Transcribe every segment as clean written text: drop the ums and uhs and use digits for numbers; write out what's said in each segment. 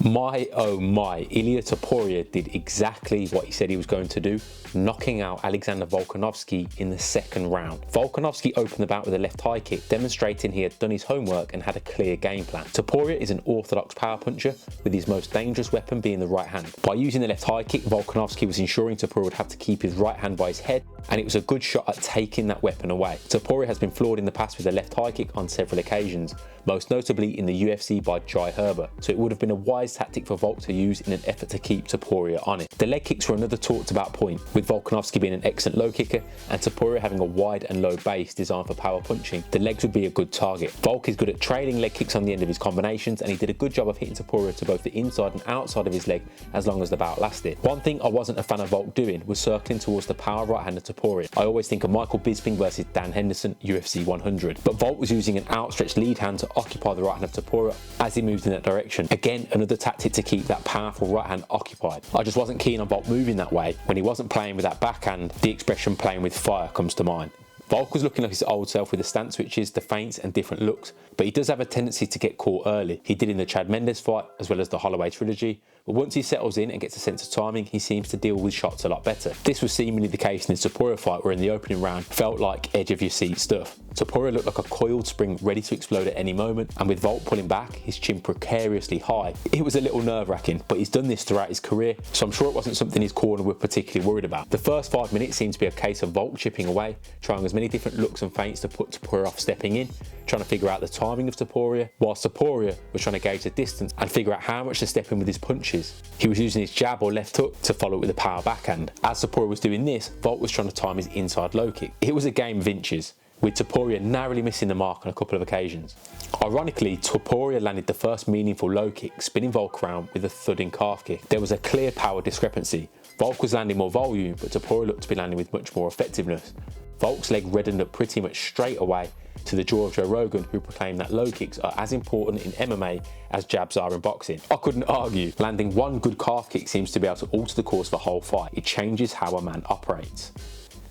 My oh my, Ilia Topuria did exactly what he said he was going to do, knocking out Alexander Volkanovski in the second round. Volkanovski opened the bout with a left high kick, demonstrating he had done his homework and had a clear game plan. Topuria is an orthodox power puncher, with his most dangerous weapon being the right hand. By using the left high kick, Volkanovski was ensuring Topuria would have to keep his right hand by his head, and it was a good shot at taking that weapon away. Topuria has been floored in the past with a left high kick on several occasions, most notably in the UFC by Jai Herbert, so it would have been a wise tactic for Volk to use in an effort to keep Topuria on it. The leg kicks were another talked about point, with Volkanovski being an excellent low kicker and Topuria having a wide and low base designed for power punching. The legs would be a good target. Volk is good at trailing leg kicks on the end of his combinations, and he did a good job of hitting Topuria to both the inside and outside of his leg as long as the bout lasted. One thing I wasn't a fan of Volk doing was circling towards the power right hand of Topuria. I always think of Michael Bisping versus Dan Henderson, UFC 100, but Volk was using an outstretched lead hand to occupy the right hand of Topuria as he moved in that direction. Again, another tactic to keep that powerful right hand occupied. I just wasn't keen on Volk moving that way. When he wasn't playing with that backhand, the expression playing with fire comes to mind. Volk was looking like his old self with the stance switches, the feints and different looks, but he does have a tendency to get caught early. He did in the Chad Mendes fight as well as the Holloway trilogy, but once he settles in and gets a sense of timing, he seems to deal with shots a lot better. This was seemingly the case in the Topuria fight, where in the opening round felt like edge of your seat stuff. Topuria looked like a coiled spring ready to explode at any moment, and with Volk pulling back, his chin precariously high, it was a little nerve-wracking, but he's done this throughout his career, so I'm sure it wasn't something his corner were particularly worried about. The first 5 minutes seemed to be a case of Volk chipping away, trying as many different looks and feints to put Topuria off stepping in, trying to figure out the timing of Topuria, whilst Topuria was trying to gauge the distance and figure out how much to step in with his punches. He was using his jab or left hook to follow it with a power backhand. As Topuria was doing this, Volk was trying to time his inside low kick. It was a game of inches, with Topuria narrowly missing the mark on a couple of occasions. Ironically, Topuria landed the first meaningful low kick, spinning Volk around with a thudding calf kick. There was a clear power discrepancy. Volk was landing more volume, but Topuria looked to be landing with much more effectiveness. Volk's leg reddened up pretty much straight away, to the jaw of Joe Rogan, who proclaimed that low kicks are as important in MMA as jabs are in boxing. I couldn't argue. Landing one good calf kick seems to be able to alter the course of the whole fight. It changes how a man operates.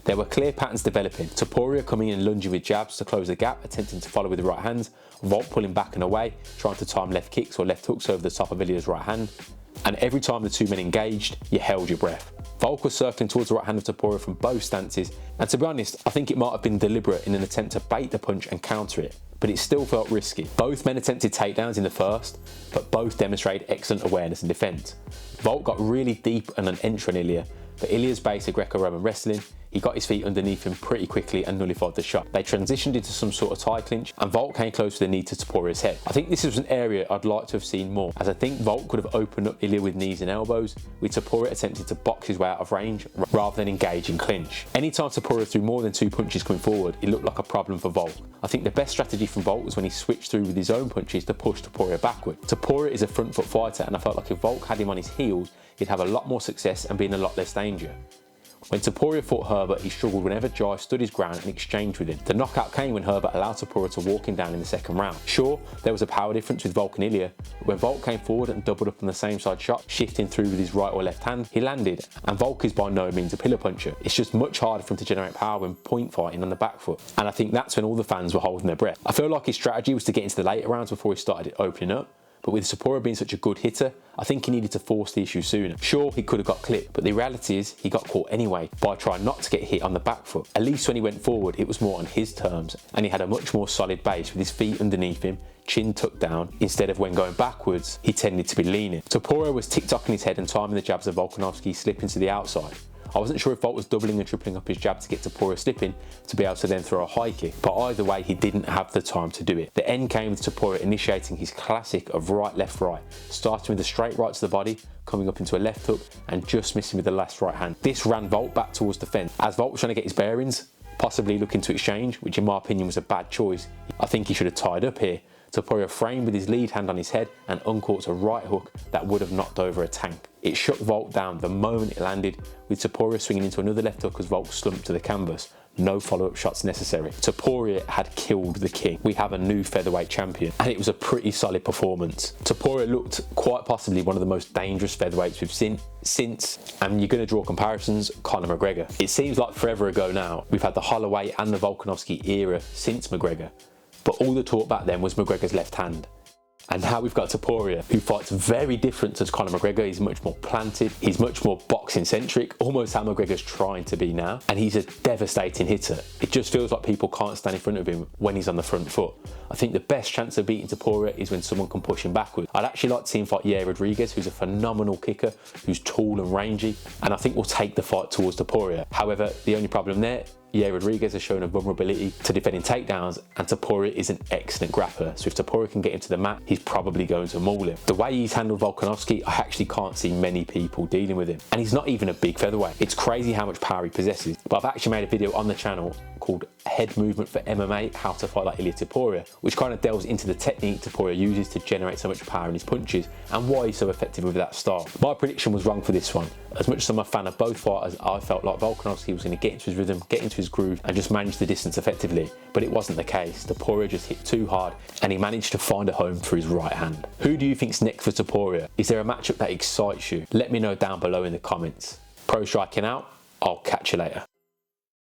There were clear patterns developing. Topuria coming in and lunging with jabs to close the gap, attempting to follow with the right hands. Volk pulling back and away, trying to time left kicks or left hooks over the top of Ilia's right hand. And every time the two men engaged, you held your breath. Volk was circling towards the right hand of Topuria from both stances, and to be honest, I think it might have been deliberate in an attempt to bait the punch and counter it, but it still felt risky. Both men attempted takedowns in the first, but both demonstrated excellent awareness and defence. Volk got really deep and an entry on Ilia, but Ilia's base of Greco-Roman wrestling, he got his feet underneath him pretty quickly and nullified the shot. They transitioned into some sort of tie clinch, and Volk came close with a knee to Topuria's head. I think this was an area I'd like to have seen more, as I think Volk could have opened up Ilia with knees and elbows, with Topuria attempting to box his way out of range rather than engage in clinch. Anytime Topuria threw more than 2 punches coming forward, it looked like a problem for Volk. I think the best strategy from Volk was when he switched through with his own punches to push Topuria backward. Topuria is a front foot fighter, and I felt like if Volk had him on his heels, he'd have a lot more success and be in a lot less danger. When Topuria fought Herbert, he struggled whenever Jai stood his ground and exchanged with him. The knockout came when Herbert allowed Topuria to walk him down in the second round. Sure, there was a power difference with Volk and Ilia, but when Volk came forward and doubled up on the same side shot, shifting through with his right or left hand, he landed, and Volk is by no means a pillar puncher. It's just much harder for him to generate power when point fighting on the back foot, and I think that's when all the fans were holding their breath. I feel like his strategy was to get into the later rounds before he started opening up, but with Topuria being such a good hitter, I think he needed to force the issue sooner. Sure, he could have got clipped, but the reality is he got caught anyway by trying not to get hit on the back foot. At least when he went forward, it was more on his terms, and he had a much more solid base with his feet underneath him, chin tucked down, instead of when going backwards, he tended to be leaning. Topuria was tick-tocking his head and timing the jabs of Volkanovski slipping to the outside. I wasn't sure if Volk was doubling and tripling up his jab to get Topuria slipping to be able to then throw a high kick, but either way he didn't have the time to do it. The end came with Topuria initiating his classic of right, left, right, starting with a straight right to the body, coming up into a left hook and just missing with the last right hand. This ran Volk back towards the fence. As Volk was trying to get his bearings, possibly looking to exchange, which in my opinion was a bad choice, I think he should have tied up here. Topuria framed with his lead hand on his head and uncorked a right hook that would have knocked over a tank. It shook Volk down the moment it landed, with Topuria swinging into another left hook as Volk slumped to the canvas. No follow-up shots necessary. Topuria had killed the king. We have a new featherweight champion, and it was a pretty solid performance. Topuria looked quite possibly one of the most dangerous featherweights we've seen since, and you're going to draw comparisons, Conor McGregor. It seems like forever ago now. We've had the Holloway and the Volkanovski era since McGregor, but all the talk back then was McGregor's left hand. And now we've got Topuria, who fights very different to Conor McGregor. He's much more planted, he's much more boxing centric, almost how McGregor's trying to be now. And he's a devastating hitter. It just feels like people can't stand in front of him when he's on the front foot. I think the best chance of beating Topuria is when someone can push him backwards. I'd actually like to see him fight Jai Herbert, who's a phenomenal kicker, who's tall and rangy, and I think will take the fight towards Topuria. However, the only problem there, Jai Herbert has shown a vulnerability to defending takedowns, and Topuria is an excellent grappler, so if Topuria can get him to the mat, he's probably going to maul him. The way he's handled Volkanovski, I actually can't see many people dealing with him, and he's not even a big featherweight. It's crazy how much power he possesses, but I've actually made a video on the channel called Head Movement for MMA, How to Fight Like Ilia Topuria, which kind of delves into the technique Topuria uses to generate so much power in his punches and why he's so effective with that style. My prediction was wrong for this one. As much as I'm a fan of both fighters, I felt like Volkanovski was going to get into his rhythm, get into his groove and just manage the distance effectively, but it wasn't the case. Topuria just hit too hard and he managed to find a home for his right hand. Who do you think's next for Topuria? Is there a matchup that excites you? Let me know down below in the comments. Pro striking out, I'll catch you later.